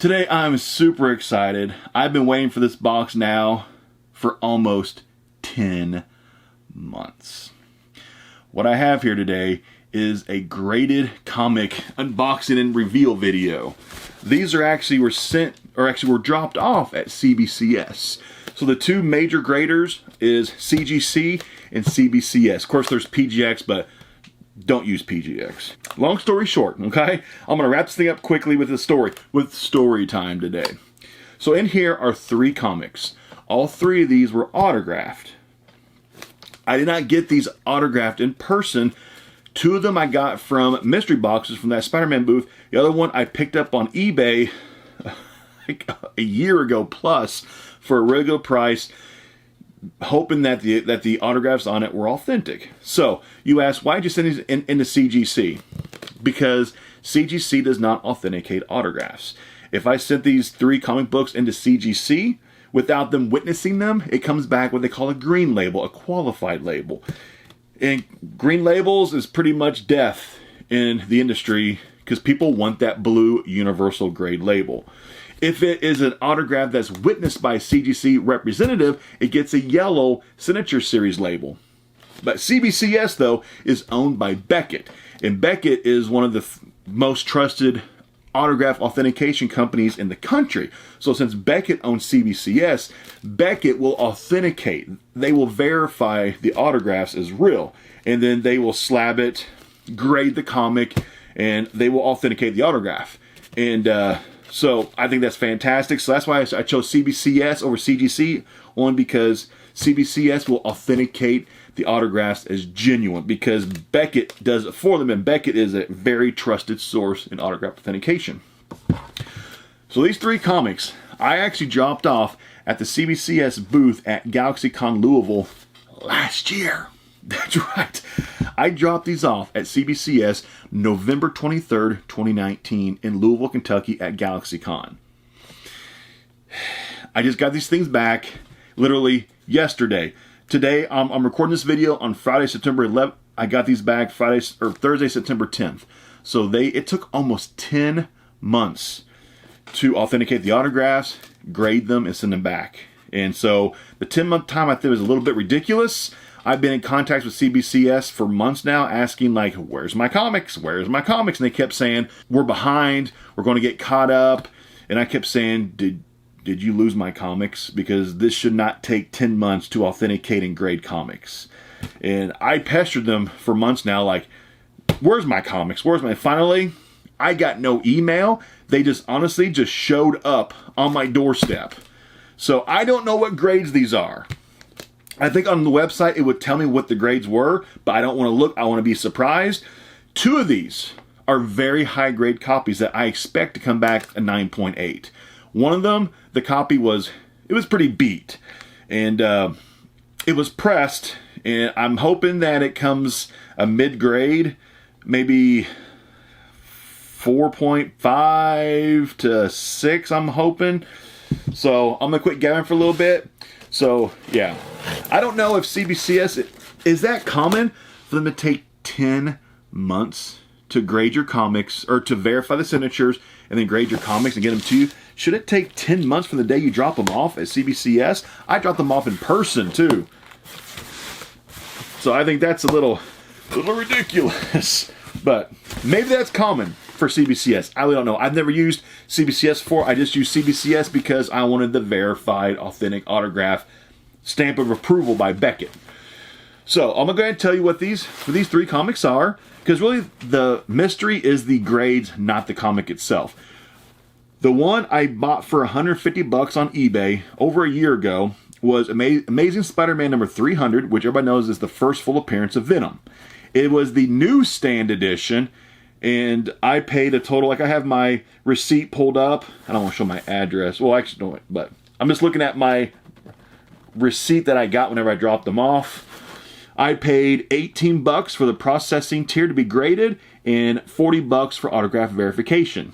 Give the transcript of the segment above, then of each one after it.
Today I'm super excited. I've been waiting for this box now for almost 10 months. What I have here today is a graded comic unboxing and reveal video. These were dropped off at CBCS. So the two major graders is CGC and CBCS. Of course there's PGX, but don't use PGX. Long story short, okay? I'm gonna wrap this thing up quickly with story time today. So in here are 3 comics. All 3 of these were autographed. I did not get these autographed in person. 2 of them I got from mystery boxes from that Spider-Man booth. The other one I picked up on eBay like a year ago plus for a really good price, hoping that the autographs on it were authentic. So you ask, why did you send these into CGC? Because CGC does not authenticate autographs. If I sent these 3 comic books into CGC without them witnessing them, it comes back what they call a green label, a qualified label. And green labels is pretty much death in the industry because people want that blue universal grade label. If it is an autograph that's witnessed by a CGC representative, it gets a yellow signature series label. But CBCS, though, is owned by Beckett. And Beckett is one of the most trusted autograph authentication companies in the country. So since Beckett owns CBCS, Beckett will authenticate. They will verify the autographs as real. And then they will slab it, grade the comic, and they will authenticate the autograph. And so I think that's fantastic. So that's why I chose CBCS over CGC, only because CBCS will authenticate the autographs as genuine because Beckett does it for them, and Beckett is a very trusted source in autograph authentication. So these 3 comics I actually dropped off at the CBCS booth at GalaxyCon Louisville last year. That's right. I dropped these off at CBCS November 23rd, 2019 in Louisville, Kentucky at GalaxyCon. I just got these things back literally yesterday. Today, I'm recording this video on Friday, September 11th. I got these back Thursday, September 10th. So it took almost 10 months to authenticate the autographs, grade them, and send them back. And so the 10-month time I think was a little bit ridiculous. I've been in contact with CBCS for months now asking, like, where's my comics? Where's my comics? And they kept saying, we're behind. We're going to get caught up. And I kept saying, did you lose my comics? Because this should not take 10 months to authenticate and grade comics. And I pestered them for months now, like, where's my comics? Where's my... Finally, I got no email. They just honestly just showed up on my doorstep. So I don't know what grades these are. I think on the website it would tell me what the grades were, but I don't want to look. I want to be surprised. 2 of these are very high grade copies that I expect to come back a 9.8. One of them, the copy was pretty beat, and it was pressed, and I'm hoping that it comes a mid-grade, maybe 4.5 to 6, I'm hoping. So I'm gonna quit gabbing for a little bit. So yeah, I don't know if CBCS, is that common for them to take 10 months to grade your comics or to verify the signatures and then grade your comics and get them to you? Should it take 10 months from the day you drop them off at CBCS? I drop them off in person too. So I think that's a little ridiculous, but maybe that's common for CBCS. I really don't know. I've never used CBCS before. I just used CBCS because I wanted the verified, authentic autograph stamp of approval by Beckett. So I'm gonna go ahead and tell you what these 3 comics are, because really the mystery is the grades, not the comic itself. The one I bought for $150 on eBay over a year ago was Amazing Spider-Man number 300, which everybody knows is the first full appearance of Venom. It was the newsstand edition, and I paid a total, like I have my receipt pulled up. I don't want to show my address. Well, actually, don't, but I'm just looking at my receipt that I got whenever I dropped them off. I paid $18 for the processing tier to be graded and $40 for autograph verification.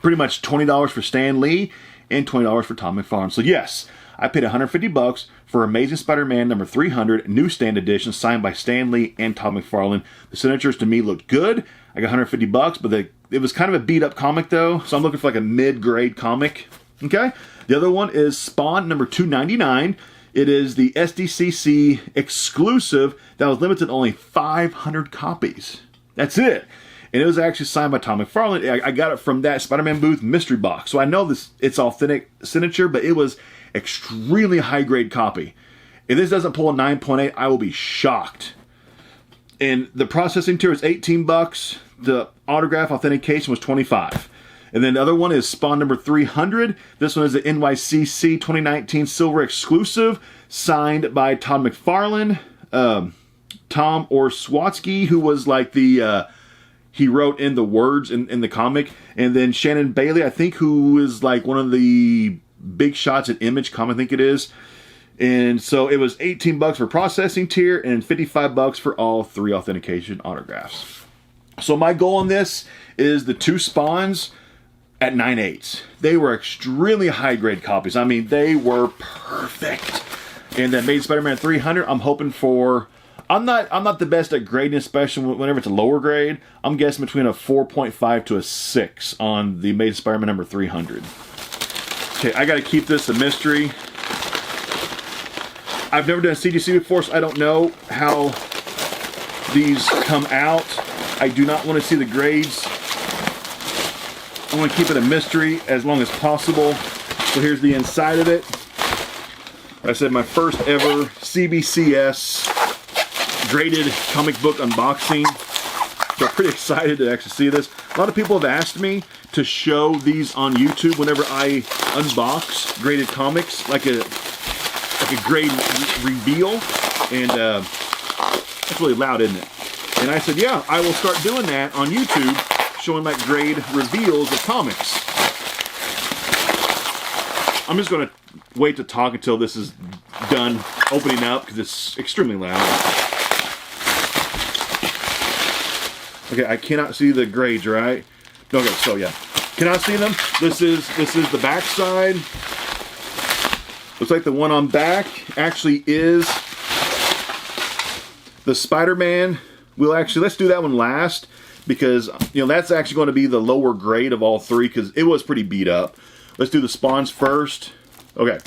Pretty much $20 for Stan Lee and $20 for Tom Mcfarlane. So yes, I paid $150 for Amazing Spider-Man number 300 newsstand edition signed by Stan Lee and Todd McFarlane. The signatures to me looked good. I got $150, but It was kind of a beat up comic though, so I'm looking for like a mid-grade comic. Okay. The other one is Spawn number 299. It is the SDCC exclusive that was limited to only 500 copies. That's it. And it was actually signed by Todd McFarlane. I got it from that Spider-Man booth mystery box. So I know it's authentic signature, but it was extremely high-grade copy. If this doesn't pull a 9.8, I will be shocked. And the processing tier is 18 bucks. The autograph authentication was 25. And then the other one is Spawn number 300. This one is the NYCC 2019 Silver exclusive, signed by Todd McFarlane, Tom Orswatsky, who was like the he wrote in the words in the comic, and then Shannon Bailey, I think, who is like one of the big shots at Image Comic, I think it is. And so it was 18 bucks for processing tier and 55 bucks for all 3 authentication autographs. So my goal on this is the 2 Spawns at 9/8. They were extremely high grade copies. I mean, they were perfect. And then Amazing Spider-Man 300, I'm hoping for, I'm not the best at grading, especially whenever it's a lower grade. I'm guessing between a 4.5 to a 6 on the Amazing Spider-Man number 300. Okay, I got to keep this a mystery. I've never done CGC before, so I don't know how these come out. I do not want to see the grades. I want to keep it a mystery as long as possible. So here's the inside of it. Like I said, my first ever CBCS graded comic book unboxing. So I'm pretty excited to actually see this. A lot of people have asked me to show these on YouTube whenever I unbox graded comics, like a grade reveal. And it's really loud, isn't it? And I said, yeah, I will start doing that on YouTube, showing like grade reveals of comics. I'm just going to wait to talk until this is done opening up because it's extremely loud. Okay, I cannot see the grades, right? Okay, so yeah, cannot see them. This is the back side. Looks like the one on back actually is the Spider-Man. Let's do that one last, because that's actually going to be the lower grade of all 3 because it was pretty beat up. Let's do the Spawns first. Okay,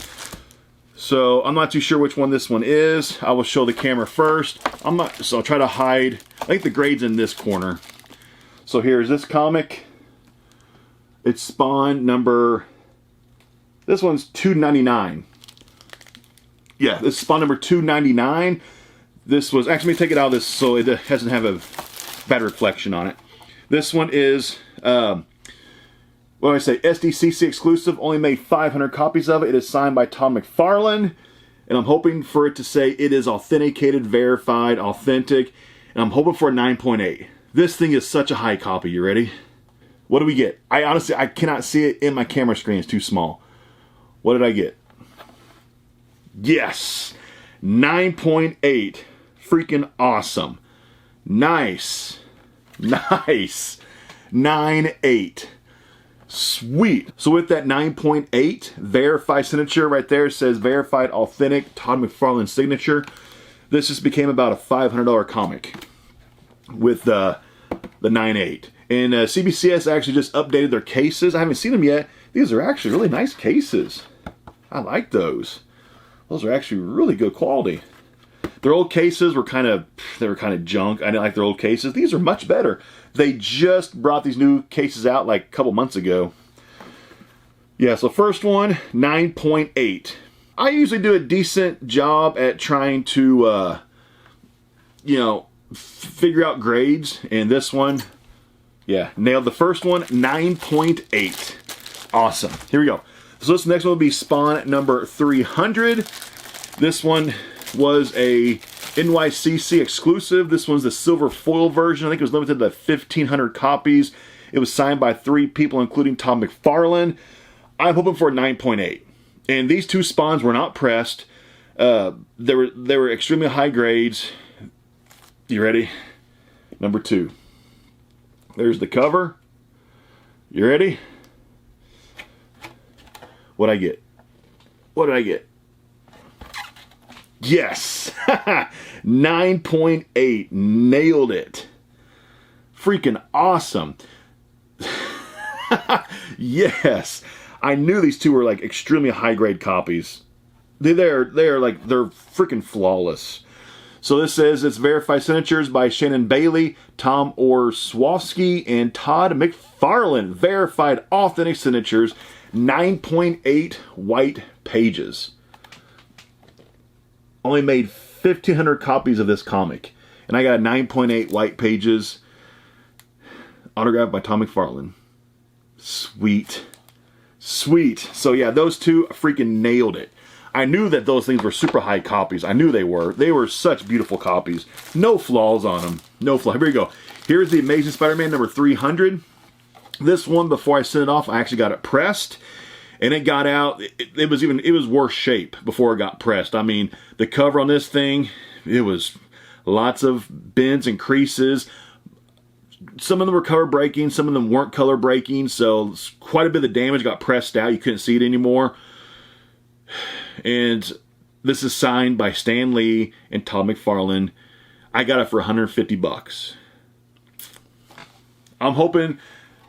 so I'm not too sure which one this one is. I will show the camera first. So I'll try to hide. I think the grade's in this corner. So here's this comic. It's Spawn number, this one's 299. Yeah, this is Spawn number 299. This was, actually, let me take it out of this so it doesn't have a bad reflection on it. This one is, what do I say, SDCC exclusive, only made 500 copies of it. It is signed by Todd McFarlane, and I'm hoping for it to say it is authenticated, verified, authentic, and I'm hoping for a 9.8. This thing is such a high copy. You ready? What do we get? I cannot see it in my camera screen. It's too small. What did I get? Yes! 9.8. Freaking awesome. Nice. Nice. 9.8. Sweet. So with that 9.8 verified signature right there, says verified authentic Todd McFarlane signature. This just became about a $500 comic with the 9.8. And CBCS actually just updated their cases. I haven't seen them yet. These are actually really nice cases. I like those. Those are actually really good quality. Their old cases were kind of junk. I didn't like their old cases. These are much better. They just brought these new cases out like a couple months ago. Yeah, so first one, 9.8. I usually do a decent job at trying to, figure out grades. And this one, yeah, nailed the first one, 9.8. Awesome. Here we go. So this next one will be Spawn number 300. This one was a NYCC exclusive. This one's the silver foil version. I think it was limited to 1,500 copies. It was signed by 3 people, including Todd McFarlane. I'm hoping for a 9.8. And these 2 Spawns were not pressed. They were extremely high grades. You ready? Number 2. There's the cover. You ready? What'd I get? What did I get? Yes! 9.8. Nailed it. Freaking awesome. Yes, I knew these two were like extremely high grade copies. They're freaking flawless. So this says it's verified signatures by Shannon Bailey, Tom Orswowski, and Todd Mcfarlane. Verified authentic signatures, 9.8 white pages. Only made 1,500 copies of this comic, and I got 9.8 white pages. Autographed by Tom Mcfarlane. Sweet. Sweet. So yeah, those two freaking nailed it. I knew that those things were super high copies. I knew they were. They were such beautiful copies. No flaws on them. No flaws. Here we go. Here's the Amazing Spider-Man number 300. This one, before I sent it off, I actually got it pressed. And it got out. It was worse shape before it got pressed. I mean, the cover on this thing, it was lots of bends and creases. Some of them were color breaking. Some of them weren't color breaking. So quite a bit of the damage got pressed out. You couldn't see it anymore. And this is signed by Stan Lee and Todd Mcfarlane. I got it for 150 bucks. I'm hoping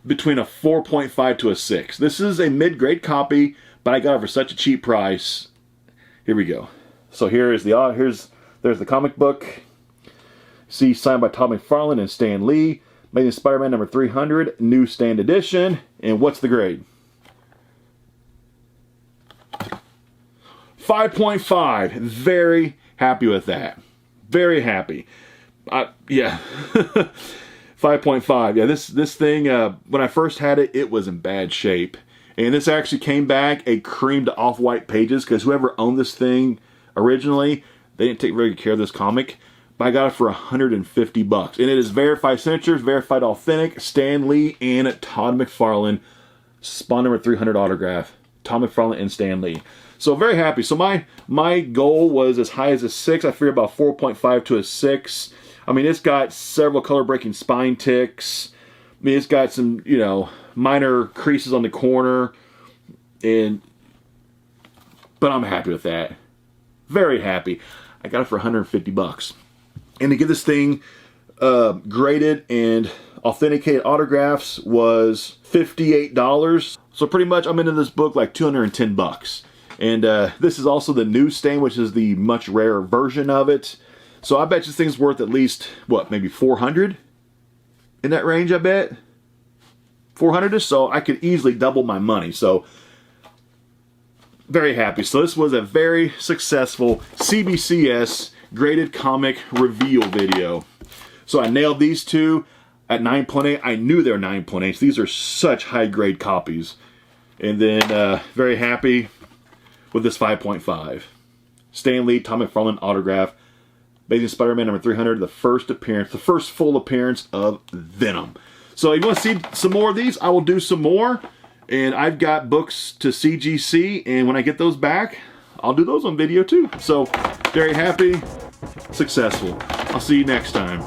between a 4.5 to a 6. This is a mid-grade copy, but I got it for such a cheap price. Here we go. So there's the comic book. See, signed by Todd McFarlane and Stan Lee. Amazing Spider-Man number 300, newsstand edition. And what's the grade? 5.5. Very happy with that. Very happy. Yeah. 5.5. Yeah, this thing, when I first had it, it was in bad shape. And this actually came back a cream to off-white pages, because whoever owned this thing originally, they didn't take very good care of this comic. But I got it for 150 bucks. And it is verified signatures, verified authentic, Stan Lee and Todd McFarlane. Spawn number 300 autograph. Todd McFarlane and Stan Lee. So very happy. So my goal was as high as a 6. I figured about 4.5 to a 6. I mean, it's got several color-breaking spine ticks. I mean, it's got some, minor creases on the corner. But I'm happy with that. Very happy. I got it for 150 bucks. And to get this thing graded and authenticated autographs was $58. So pretty much I'm into this book like 210 bucks. And this is also the newsstand, which is the much rarer version of it. So I bet this thing's worth at least, maybe 400? In that range, I bet? 400-ish? So I could easily double my money. So, very happy. So this was a very successful CBCS graded comic reveal video. So I nailed these two at 9.8. I knew they were 9.8. These are such high-grade copies. And then, very happy with this 5.5. Stan Lee, Tom McFarlane autograph. Amazing Spider-Man number 300, the first appearance, the first full appearance of Venom. So if you want to see some more of these, I will do some more. And I've got books to CGC, and when I get those back, I'll do those on video too. So very happy, successful. I'll see you next time.